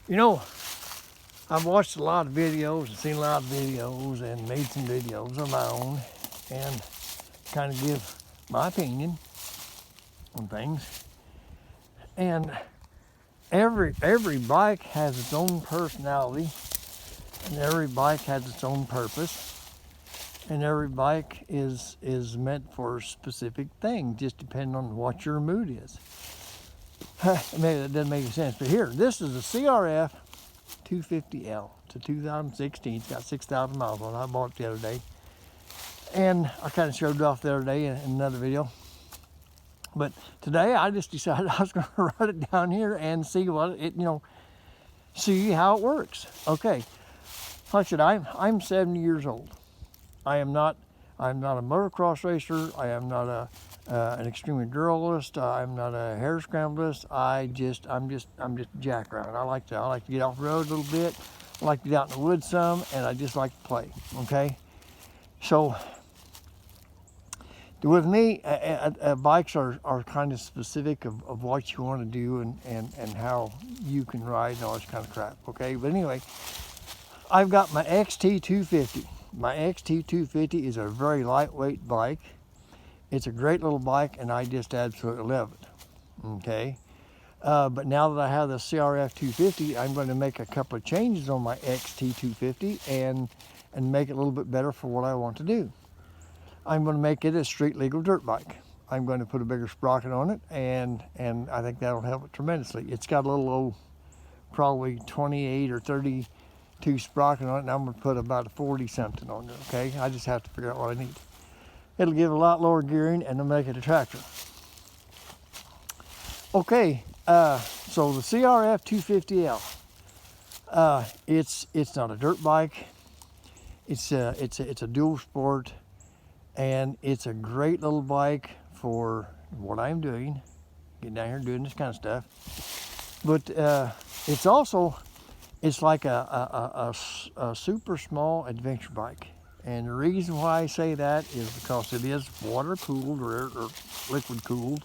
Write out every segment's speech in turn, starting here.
You know, I've watched a lot of videos and seen a lot of videos and made some videos of my own and kind of give my opinion on things. And every bike has its own personality, and every bike has its own purpose, and every bike is meant for a specific thing, just depending on what your mood is. Maybe that doesn't make any sense, but here, this is a CRF 250L. It's a 2016. It's got 6,000 miles on it. I bought it the other day, and I kind of showed it off the other day in another video. But today I just decided I was going to run it down here and see what it, see how it works. Okay, like I said, I'm 70 years old. I'm not a motocross racer. I am not an extreme enduralist. I'm not a hare scramblerist. I'm just a jack around. I like to get off the road a little bit. I like to get out in the woods some, and I just like to play. Okay, so with me, bikes are kind of specific of what you want to do and how you can ride and all this kind of crap. Okay, but anyway, I've got my XT250. My XT250 is a very lightweight bike. It's a great little bike, and I just absolutely love it. Okay, but now that I have the CRF 250, I'm going to make a couple of changes on my XT250 and make it a little bit better for what I want to do. I'm going to make it a street legal dirt bike. I'm going to put a bigger sprocket on it, and I think that'll help it tremendously. It's got a little old, probably 28 or 32 sprocket on it, and I'm going to put about a 40 something on it. Okay, I just have to figure out what I need. It'll give a lot lower gearing, and it'll make it a tractor. Okay, so the CRF 250L. It's not a dirt bike. It's a dual sport. And it's a great little bike for what I'm doing, getting down here and doing this kind of stuff. But it's like a super small adventure bike. And the reason why I say that is because it is water cooled or liquid cooled.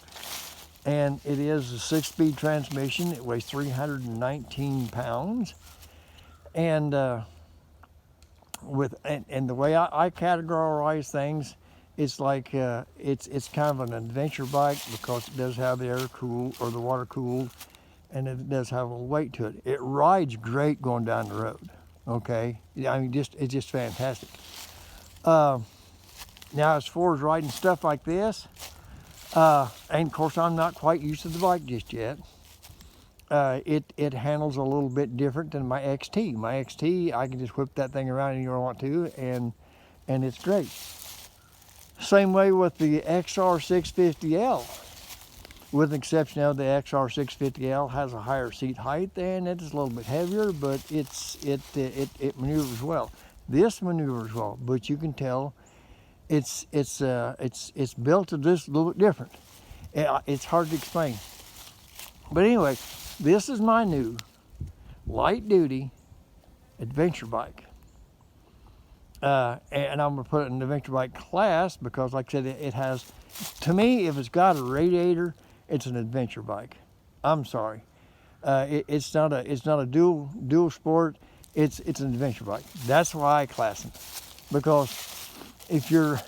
And it is a 6-speed transmission. It weighs 319 pounds. And the way I categorize things, it's like it's kind of an adventure bike because it does have the air cooled or the water cooled, and it does have a little weight to it. It rides great going down the road. Okay, I mean, it's just fantastic. Now, as far as riding stuff like this, and of course I'm not quite used to the bike just yet. It handles a little bit different than my XT. My XT, I can just whip that thing around anywhere I want to, and it's great. Same way with the XR650L, with the exception of the XR650L has a higher seat height and it's a little bit heavier, but it maneuvers well. This maneuvers well, but you can tell it's built to just a little bit different. It's hard to explain, but anyway. This is my new light-duty adventure bike. And I'm going to put it in the adventure bike class because, like I said, it has, to me, if it's got a radiator, it's an adventure bike. I'm sorry. It's not a dual sport. It's an adventure bike. That's why I class them. Because if you're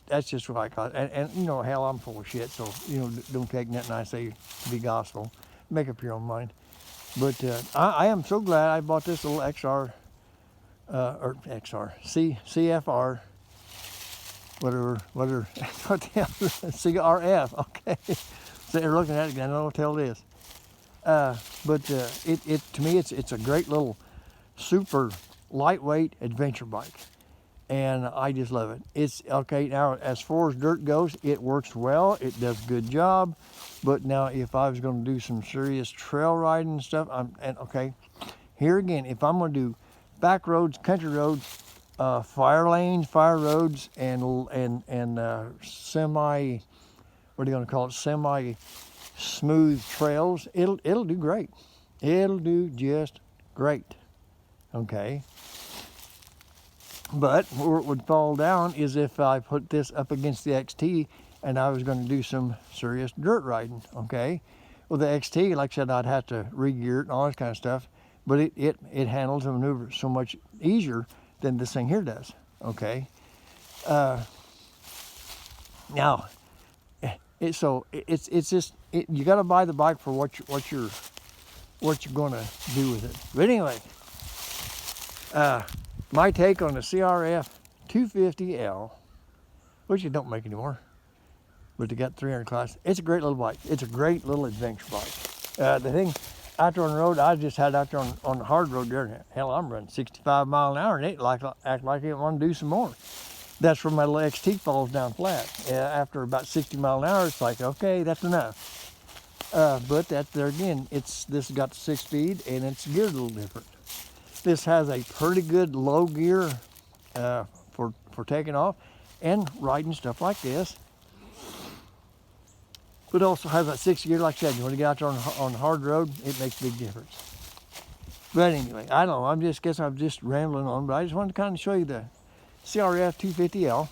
that's just what I call it. And hell, I'm full of shit, so, don't take nothing I say to be gospel. Make up your own mind. But I am so glad I bought this little CFR, whatever, what the hell, CRF, okay. So they're looking at it again, I don't know what the hell it is. But to me, it's a great little super lightweight adventure bike. And I just love it. It's okay now. As far as dirt goes, it works well. It does a good job. But now, if I was going to do some serious trail riding and stuff, here again, if I'm going to do back roads, country roads, fire lanes, fire roads, and semi, what are you going to call it? Semi smooth trails. It'll do great. It'll do just great. Okay. But where it would fall down is if I put this up against the XT and I was going to do some serious dirt riding, okay? Well, the XT, like I said, I'd have to re-gear it and all this kind of stuff, but it handles the maneuver so much easier than this thing here does, okay? Now, it's just, you got to buy the bike for what you're going to do with it. But anyway, my take on the CRF 250L, which you don't make anymore, but they got 300 class. It's a great little bike. It's a great little adventure bike. The thing out there on the road, I just had out there on the hard road there. Hell, I'm running 65 miles an hour, and it act like it want to do some more. That's where my little XT falls down flat. After about 60 miles an hour, it's like, okay, that's enough. But that there again, this has got the 6-speed, and it's geared a little different. This has a pretty good low gear for taking off and riding stuff like this. But also has that 6 gear, like I said, when you get out there on the hard road, it makes a big difference. But anyway, I don't know, I'm just rambling on, but I just wanted to kind of show you the CRF 250L.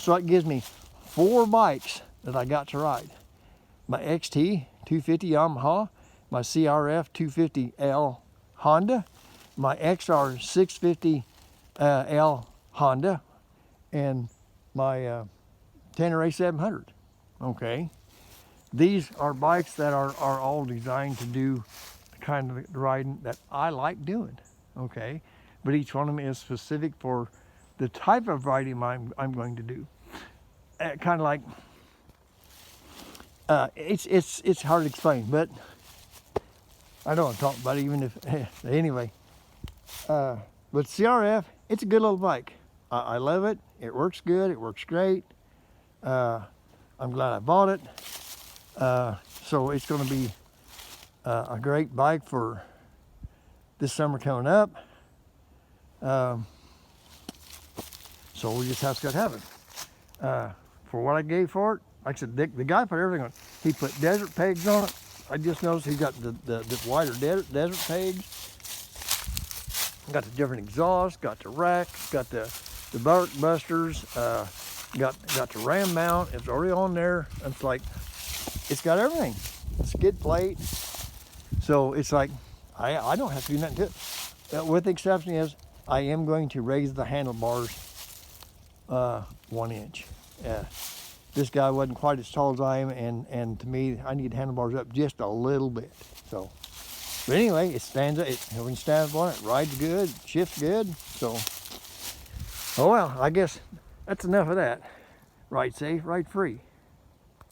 So it gives me 4 bikes that I got to ride. My XT 250 Yamaha, my CRF 250L Honda, my XR 650L Honda, and my Tenere 700. Okay, these are bikes that are all designed to do the kind of riding that I like doing. Okay, but each one of them is specific for the type of riding I'm going to do. Kind of like it's hard to explain, but I don't want to talk about it, even if anyway. But CRF, it's a good little bike. I love it. It works good. It works great. I'm glad I bought it. So it's going to be a great bike for this summer coming up. So we just have to have it. For what I gave for it, like I said, the guy put everything on it. He put desert pegs on it. I just noticed he got the wider desert pegs. Got the different exhaust, got the rack, got the bark busters, got the ram mount. It's already on there. It's like, it's got everything. Skid plate. So it's like, I don't have to do nothing to it. With the exception is, I am going to raise the handlebars 1 inch. This guy wasn't quite as tall as I am, and to me, I need handlebars up just a little bit. So, but anyway, it stands up. When you stand up on it, rides good, shifts good. So, oh well, I guess that's enough of that. Ride safe, ride free.